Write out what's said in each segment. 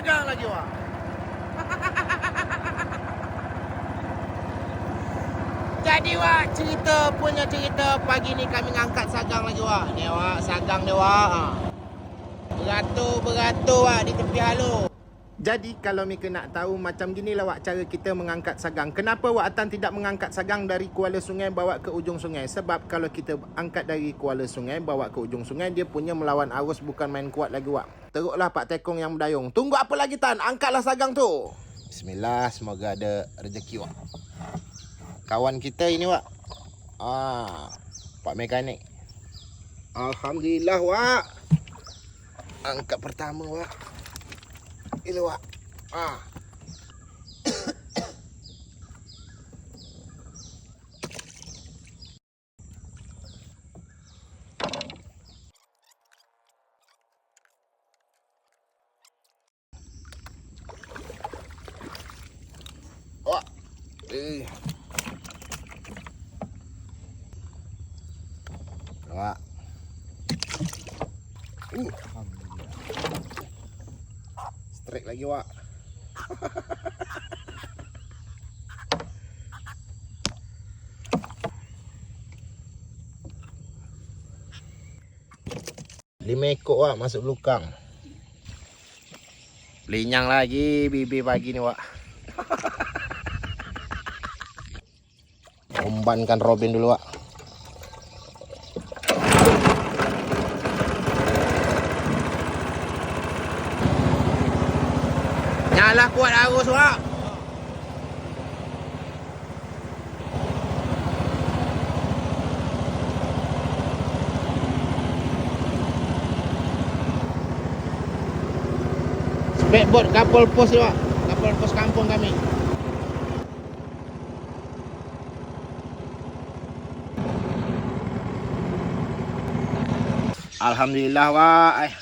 sagang lagi wak. Jadi wak, cerita pagi ni kami ngangkat sagang lagi wak. Ni wak, sagang ni wak. Beratur wak di tepi halu. Jadi kalau mereka nak tahu macam gini lah wak cara kita mengangkat sagang. Kenapa Wak Atan tidak mengangkat sagang dari kuala sungai bawa ke ujung sungai? Sebab kalau kita angkat dari kuala sungai bawa ke ujung sungai, dia punya melawan arus, bukan main kuat lagi wak. Teruklah Pak Tekong yang berdayung. Tunggu apa lagi Tan? Angkatlah sagang tu. Bismillah, semoga ada rezeki wak. Kawan kita ini wak. Pak mekanik. Alhamdulillah wak. Angkat pertama wak. Ini wak. Wak. Wak. Strike lagi wak. Lima ekor wak masuk belukang. Linyang lagi bibi pagi ni wak. Umbankan Robin dulu wak. Nyala kuat arus wak. Speedboat kapal pos ni wak. Kapal pos kampung kami. Alhamdulillah wak.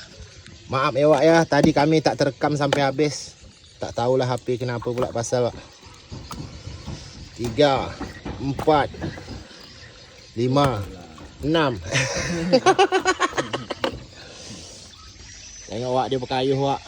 Maaf ya wak ya, tadi kami tak terekam sampai habis. Tak tahulah HP kenapa pula pasal wak. 3, 4, 5, 6. Tengok wak dia berkayuh wak.